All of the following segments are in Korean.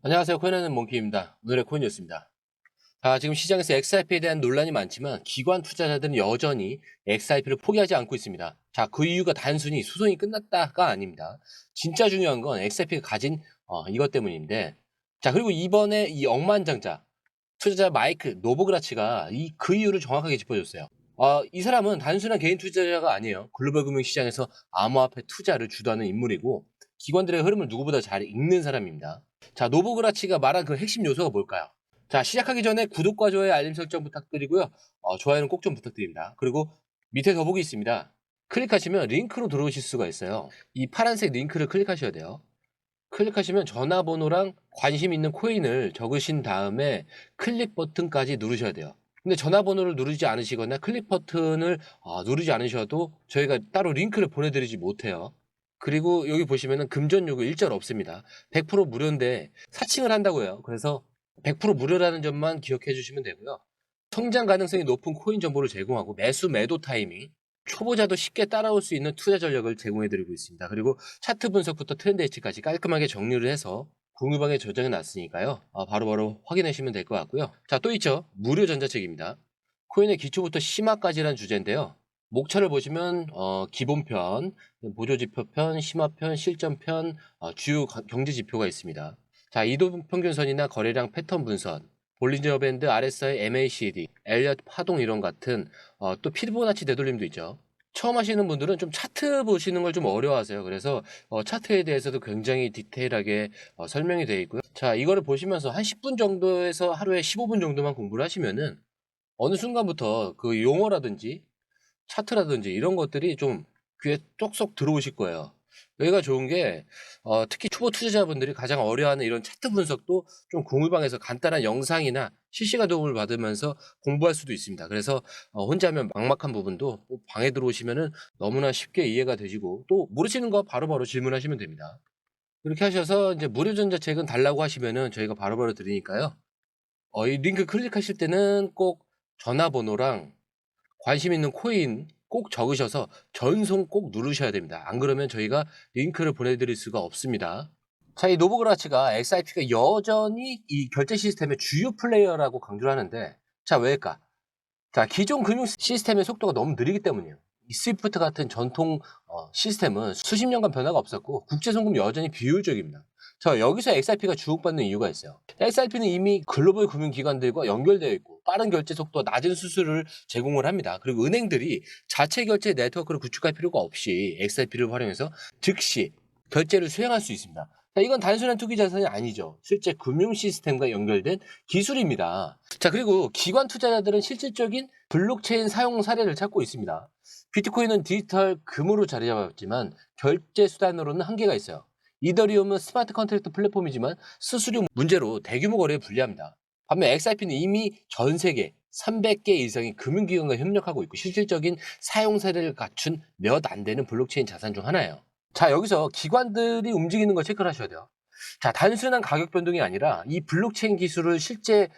안녕하세요. 코인하는 몽키입니다. 오늘의 코인 뉴스입니다. 지금 시장에서 XRP에 대한 논란이 많지만 기관 투자자들은 여전히 XRP를 포기하지 않고 있습니다. 그 이유가 단순히 소송이 끝났다가 아닙니다. 진짜 중요한 건 XRP가 가진 이것 때문인데, 그리고 이번에 이 억만장자 투자자 마이크 노보그라치가 그 이유를 정확하게 짚어줬어요. 이 사람은 단순한 개인 투자자가 아니에요. 글로벌 금융 시장에서 암호화폐 투자를 주도하는 인물이고 기관들의 흐름을 누구보다 잘 읽는 사람입니다. 노보그라치가 말한 그 핵심 요소가 뭘까요? 시작하기 전에 구독과 좋아요, 알림 설정 부탁드리고요. 좋아요는 꼭 좀 부탁드립니다. 그리고 밑에 더보기 있습니다. 클릭하시면 링크로 들어오실 수가 있어요. 이 파란색 링크를 클릭하셔야 돼요. 클릭하시면 전화번호랑 관심 있는 코인을 적으신 다음에 클릭 버튼까지 누르셔야 돼요. 근데 전화번호를 누르지 않으시거나 클릭 버튼을 누르지 않으셔도 저희가 따로 링크를 보내드리지 못해요. 그리고 여기 보시면은 금전 요구 일절 없습니다. 100% 무료인데 사칭을 한다고 해요. 그래서 100% 무료라는 점만 기억해 주시면 되고요. 성장 가능성이 높은 코인 정보를 제공하고 매수 매도 타이밍, 초보자도 쉽게 따라올 수 있는 투자 전략을 제공해 드리고 있습니다. 그리고 차트 분석부터 트렌드 예측까지 깔끔하게 정리를 해서 공유방에 저장해 놨으니까요. 바로바로 확인하시면 될 것 같고요. 또 있죠. 무료 전자책입니다. 코인의 기초부터 심화까지란 주제인데요. 목차를 보시면 기본편, 보조지표편, 심화편, 실전편, 주요 경제지표가 있습니다. 이동평균선이나 거래량 패턴 분선, 볼린저 밴드, RSI, MACD, 엘리엇 파동 이론 같은 또 피보나치 되돌림도 있죠. 처음 하시는 분들은 좀 차트 보시는 걸 좀 어려워하세요. 그래서 차트에 대해서도 굉장히 디테일하게 설명이 되어 있고요. 이거를 보시면서 한 10분 정도에서 하루에 15분 정도만 공부를 하시면은 어느 순간부터 그 용어라든지 차트라든지 이런 것들이 좀 귀에 쏙쏙 들어오실 거예요. 여기가 좋은 게 특히 초보 투자자분들이 가장 어려워하는 이런 차트 분석도 좀 공유방에서 간단한 영상이나 실시간 도움을 받으면서 공부할 수도 있습니다. 그래서 혼자 하면 막막한 부분도 방에 들어오시면은 너무나 쉽게 이해가 되시고 또 모르시는 거 바로바로 질문하시면 됩니다. 그렇게 하셔서 이제 무료 전자책은 달라고 하시면은 저희가 바로바로 드리니까요. 이 링크 클릭하실 때는 꼭 전화번호랑 관심 있는 코인 꼭 적으셔서 전송 꼭 누르셔야 됩니다. 안 그러면 저희가 링크를 보내드릴 수가 없습니다. 이 노브그라치가 XRP가 여전히 이 결제 시스템의 주요 플레이어라고 강조를 하는데 왜일까? 기존 금융 시스템의 속도가 너무 느리기 때문이에요. 이 스위프트 같은 전통 시스템은 수십 년간 변화가 없었고 국제 송금 여전히 비효율적입니다. 여기서 XRP가 주목받는 이유가 있어요. XRP는 이미 글로벌 금융기관들과 연결되어 있고 빠른 결제 속도와 낮은 수수료를 제공을 합니다. 그리고 은행들이 자체 결제 네트워크를 구축할 필요가 없이 XRP를 활용해서 즉시 결제를 수행할 수 있습니다. 이건 단순한 투기 자산이 아니죠. 실제 금융 시스템과 연결된 기술입니다. 그리고 기관 투자자들은 실질적인 블록체인 사용 사례를 찾고 있습니다. 비트코인은 디지털 금으로 자리 잡았지만 결제 수단으로는 한계가 있어요. 이더리움은 스마트 컨트랙트 플랫폼이지만 수수료 문제로 대규모 거래에 불리합니다. 반면 XRP는 이미 전 세계 300개 이상의 금융기관과 협력하고 있고 실질적인 사용 사례를 갖춘 몇 안 되는 블록체인 자산 중 하나예요. 여기서 기관들이 움직이는 걸 체크를 하셔야 돼요. 단순한 가격 변동이 아니라 이 블록체인 기술을 실제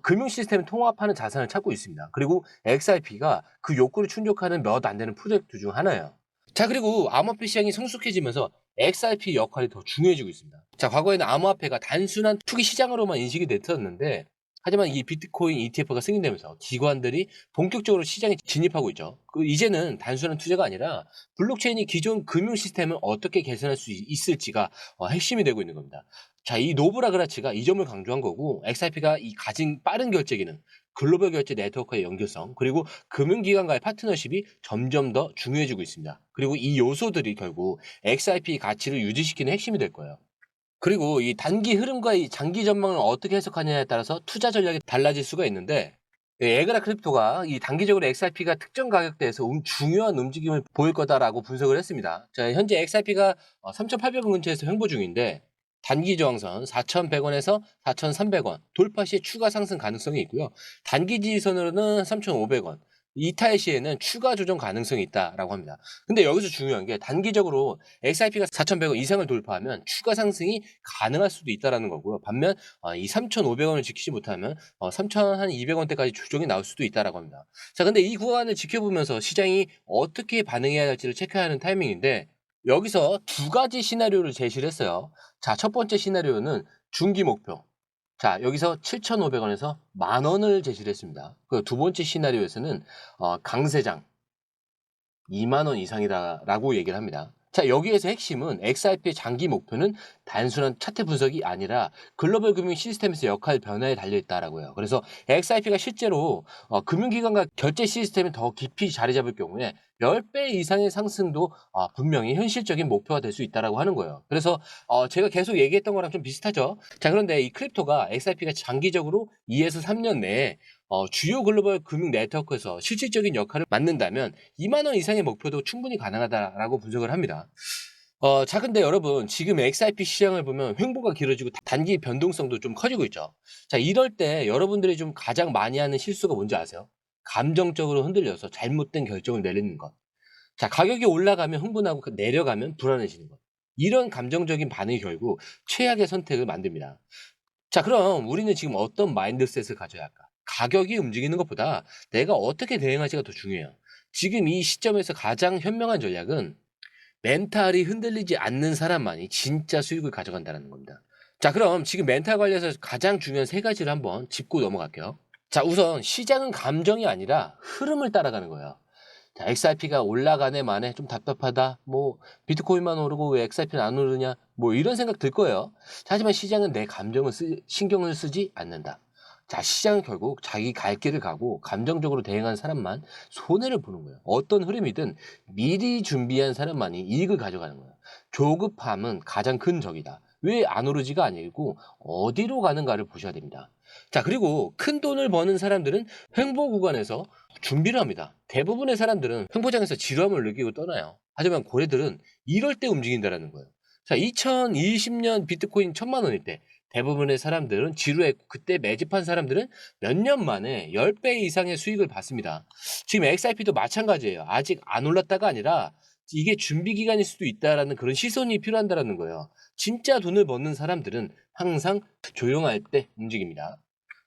금융 시스템에 통합하는 자산을 찾고 있습니다. 그리고 XRP가 그 욕구를 충족하는 몇 안 되는 프로젝트 중 하나예요. 그리고 암호화폐 시장이 성숙해지면서 XRP 역할이 더 중요해지고 있습니다. 과거에는 암호화폐가 단순한 투기 시장으로만 인식이 됐었는데 하지만 이 비트코인 ETF가 승인되면서 기관들이 본격적으로 시장에 진입하고 있죠. 이제는 단순한 투자가 아니라 블록체인이 기존 금융 시스템을 어떻게 개선할 수 있을지가 핵심이 되고 있는 겁니다. 이 노브라그라치가 이 점을 강조한 거고 XRP가 이 가진 빠른 결제 기능, 글로벌 결제 네트워크의 연결성, 그리고 금융기관과의 파트너십이 점점 더 중요해지고 있습니다. 그리고 이 요소들이 결국 XRP 가치를 유지시키는 핵심이 될 거예요. 그리고 이 단기 흐름과 이 장기 전망을 어떻게 해석하냐에 따라서 투자 전략이 달라질 수가 있는데 에그라 크립토가 이 단기적으로 XRP가 특정 가격대에서 중요한 움직임을 보일 거다라고 분석을 했습니다. 현재 XRP가 3,800원 근처에서 횡보 중인데 단기 저항선 4,100원에서 4,300원 돌파 시에 추가 상승 가능성이 있고요. 단기 지지선으로는 3,500원. 이탈 시에는 추가 조정 가능성이 있다라고 합니다. 근데 여기서 중요한 게 단기적으로 XRP가 4,100원 이상을 돌파하면 추가 상승이 가능할 수도 있다라는 거고요. 반면 이 3,500원을 지키지 못하면 3,200원대까지 조정이 나올 수도 있다라고 합니다. 근데 이 구간을 지켜보면서 시장이 어떻게 반응해야 할지를 체크해야 하는 타이밍인데 여기서 두 가지 시나리오를 제시를 했어요. 자, 첫 번째 시나리오는 중기 목표. 자, 여기서 7,500원에서 10,000원을 제시를 했습니다. 그 두 번째 시나리오에서는 강세장 2만 원 이상이다라고 얘기를 합니다. 자, 여기에서 핵심은 XRP의 장기 목표는 단순한 차트 분석이 아니라 글로벌 금융 시스템에서 역할 변화에 달려 있다라고요. 그래서 XRP가 실제로 금융기관과 결제 시스템에 더 깊이 자리 잡을 경우에 10배 이상의 상승도 분명히 현실적인 목표가 될 수 있다라고 하는 거예요. 그래서 제가 계속 얘기했던 거랑 좀 비슷하죠. 자, 그런데 이 크립토가 XRP가 장기적으로 2에서 3년 내에 주요 글로벌 금융 네트워크에서 실질적인 역할을 맡는다면 2만 원 이상의 목표도 충분히 가능하다라고 분석을 합니다. 자, 근데 여러분, 지금 XRP 시장을 보면 횡보가 길어지고 단기 변동성도 좀 커지고 있죠. 자, 이럴 때 여러분들이 좀 가장 많이 하는 실수가 뭔지 아세요? 감정적으로 흔들려서 잘못된 결정을 내리는 것. 자, 가격이 올라가면 흥분하고 내려가면 불안해지는 것. 이런 감정적인 반응이 결국 최악의 선택을 만듭니다. 자, 그럼 우리는 지금 어떤 마인드셋을 가져야 할까? 가격이 움직이는 것보다 내가 어떻게 대응할지가 더 중요해요. 지금 이 시점에서 가장 현명한 전략은 멘탈이 흔들리지 않는 사람만이 진짜 수익을 가져간다는 겁니다. 자, 그럼 지금 멘탈 관리에서 가장 중요한 세 가지를 한번 짚고 넘어갈게요. 자, 우선 시장은 감정이 아니라 흐름을 따라가는 거예요. 자, XRP가 올라가네 마네 좀 답답하다. 뭐 비트코인만 오르고 왜 XRP는 안 오르냐. 뭐 이런 생각 들 거예요. 자, 하지만 시장은 내 감정을 신경을 쓰지 않는다. 자, 시장은 결국 자기 갈 길을 가고 감정적으로 대응한 사람만 손해를 보는 거예요. 어떤 흐름이든 미리 준비한 사람만이 이익을 가져가는 거예요. 조급함은 가장 큰 적이다. 왜 안 오르지가 아니고 어디로 가는가를 보셔야 됩니다. 자, 그리고 큰 돈을 버는 사람들은 횡보 구간에서 준비를 합니다. 대부분의 사람들은 횡보장에서 지루함을 느끼고 떠나요. 하지만 고래들은 이럴 때 움직인다라는 거예요. 자, 2020년 비트코인 1,000만 원일 때 대부분의 사람들은 지루했고 그때 매집한 사람들은 몇 년 만에 10배 이상의 수익을 봤습니다. 지금 XRP도 마찬가지예요. 아직 안 올랐다가 아니라 이게 준비 기간일 수도 있다라는 그런 시선이 필요한다라는 거예요. 진짜 돈을 버는 사람들은 항상 조용할 때 움직입니다.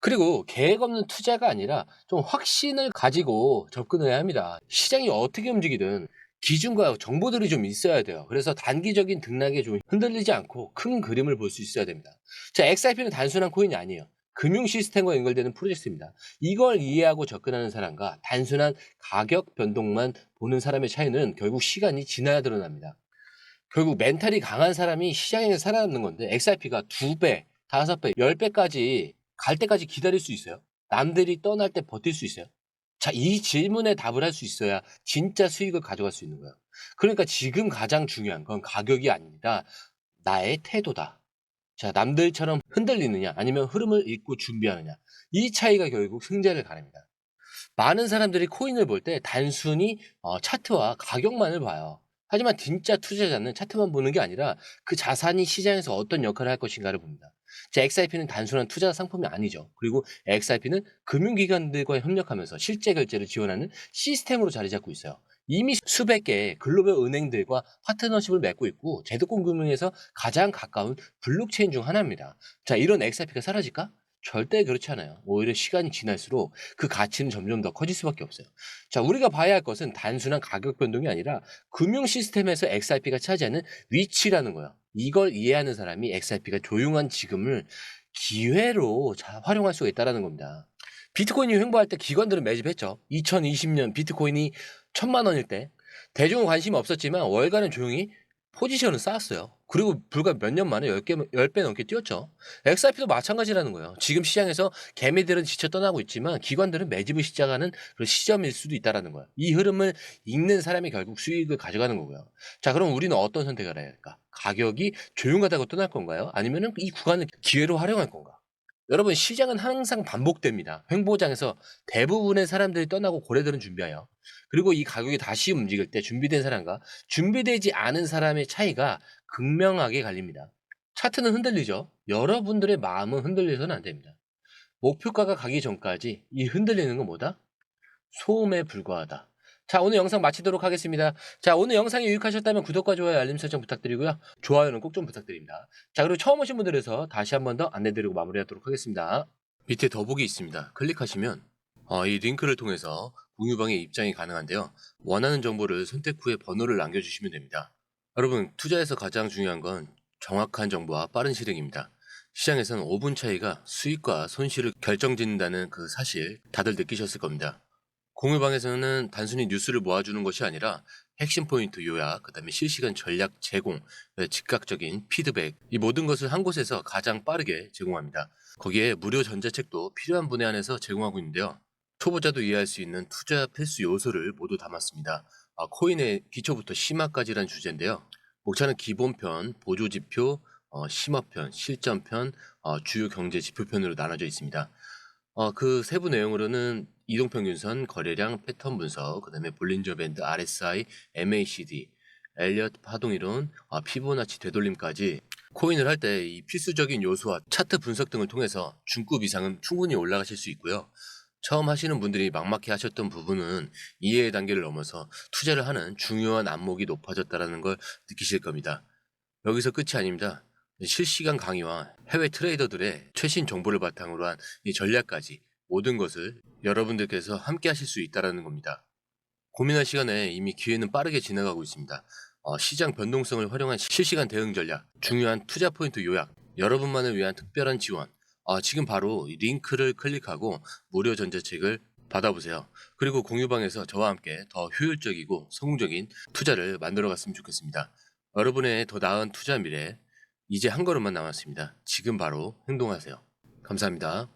그리고 계획 없는 투자가 아니라 좀 확신을 가지고 접근을 해야 합니다. 시장이 어떻게 움직이든 기준과 정보들이 좀 있어야 돼요. 그래서 단기적인 등락에 좀 흔들리지 않고 큰 그림을 볼 수 있어야 됩니다. 자, XRP는 단순한 코인이 아니에요. 금융 시스템과 연결되는 프로젝트입니다. 이걸 이해하고 접근하는 사람과 단순한 가격 변동만 보는 사람의 차이는 결국 시간이 지나야 드러납니다. 결국 멘탈이 강한 사람이 시장에서 살아남는 건데 XRP가 2배, 5배, 10배까지 갈 때까지 기다릴 수 있어요? 남들이 떠날 때 버틸 수 있어요? 자, 이 질문에 답을 할 수 있어야 진짜 수익을 가져갈 수 있는 거예요. 그러니까 지금 가장 중요한 건 가격이 아닙니다. 나의 태도다. 자, 남들처럼 흔들리느냐 아니면 흐름을 읽고 준비하느냐. 이 차이가 결국 승자를 가릅니다. 많은 사람들이 코인을 볼 때 단순히 차트와 가격만을 봐요. 하지만 진짜 투자자는 차트만 보는 게 아니라 그 자산이 시장에서 어떤 역할을 할 것인가를 봅니다. 자, XRP는 단순한 투자 상품이 아니죠. 그리고 XRP는 금융기관들과 협력하면서 실제 결제를 지원하는 시스템으로 자리 잡고 있어요. 이미 수백 개의 글로벌 은행들과 파트너십을 맺고 있고 제도권 금융에서 가장 가까운 블록체인 중 하나입니다. 자, 이런 XRP가 사라질까? 절대 그렇지 않아요. 오히려 시간이 지날수록 그 가치는 점점 더 커질 수밖에 없어요. 자, 우리가 봐야 할 것은 단순한 가격 변동이 아니라 금융 시스템에서 XRP가 차지하는 위치라는 거예요. 이걸 이해하는 사람이 XRP가 조용한 지금을 기회로 활용할 수가 있다는 겁니다. 비트코인이 횡보할 때 기관들은 매집했죠. 2020년 비트코인이 1,000만 원일 때 대중은 관심이 없었지만 월간은 조용히 포지션을 쌓았어요. 그리고 불과 몇 년 만에 10배 넘게 뛰었죠. XRP도 마찬가지라는 거예요. 지금 시장에서 개미들은 지쳐 떠나고 있지만 기관들은 매집을 시작하는 그런 시점일 수도 있다는 거예요. 이 흐름을 읽는 사람이 결국 수익을 가져가는 거고요. 자, 그럼 우리는 어떤 선택을 해야 할까? 가격이 조용하다고 떠날 건가요? 아니면 이 구간을 기회로 활용할 건가? 여러분, 시장은 항상 반복됩니다. 횡보장에서 대부분의 사람들이 떠나고 고래들은 준비하여. 그리고 이 가격이 다시 움직일 때 준비된 사람과 준비되지 않은 사람의 차이가 극명하게 갈립니다. 차트는 흔들리죠. 여러분들의 마음은 흔들려서는 안 됩니다. 목표가가 가기 전까지 이 흔들리는 건 뭐다? 소음에 불과하다. 자, 오늘 영상 마치도록 하겠습니다. 자, 오늘 영상이 유익하셨다면 구독과 좋아요, 알림 설정 부탁드리고요. 좋아요는 꼭 좀 부탁드립니다. 자, 그리고 처음 오신 분들에서 다시 한 번 더 안내드리고 마무리하도록 하겠습니다. 밑에 더보기 있습니다. 클릭하시면 이 링크를 통해서 공유방에 입장이 가능한데요. 원하는 정보를 선택 후에 번호를 남겨주시면 됩니다. 여러분, 투자에서 가장 중요한 건 정확한 정보와 빠른 실행입니다. 시장에서는 5분 차이가 수익과 손실을 결정짓는다는 그 사실 다들 느끼셨을 겁니다. 공유방에서는 단순히 뉴스를 모아주는 것이 아니라 핵심 포인트 요약, 그다음에 실시간 전략 제공, 즉각적인 피드백, 이 모든 것을 한 곳에서 가장 빠르게 제공합니다. 거기에 무료 전자책도 필요한 분야 안에서 제공하고 있는데요. 초보자도 이해할 수 있는 투자 필수 요소를 모두 담았습니다. 코인의 기초부터 심화까지란 주제인데요. 목차는 기본편, 보조지표, 심화편, 실전편, 주요 경제 지표편으로 나눠져 있습니다. 그 세부 내용으로는 이동평균선, 거래량, 패턴 분석, 그다음에 볼린저 밴드, RSI, MACD, 엘리엇 파동이론, 피보나치 되돌림까지 코인을 할 때 이 필수적인 요소와 차트 분석 등을 통해서 중급 이상은 충분히 올라가실 수 있고요. 처음 하시는 분들이 막막해 하셨던 부분은 이해의 단계를 넘어서 투자를 하는 중요한 안목이 높아졌다는 걸 느끼실 겁니다. 여기서 끝이 아닙니다. 실시간 강의와 해외 트레이더들의 최신 정보를 바탕으로 한 이 전략까지 모든 것을 여러분들께서 함께 하실 수 있다는 겁니다. 고민할 시간에 이미 기회는 빠르게 지나가고 있습니다. 시장 변동성을 활용한 실시간 대응 전략, 중요한 투자 포인트 요약, 여러분만을 위한 특별한 지원. 지금 바로 이 링크를 클릭하고 무료 전자책을 받아보세요. 그리고 공유방에서 저와 함께 더 효율적이고 성공적인 투자를 만들어 갔으면 좋겠습니다. 여러분의 더 나은 투자 미래, 이제 한 걸음만 남았습니다. 지금 바로 행동하세요. 감사합니다.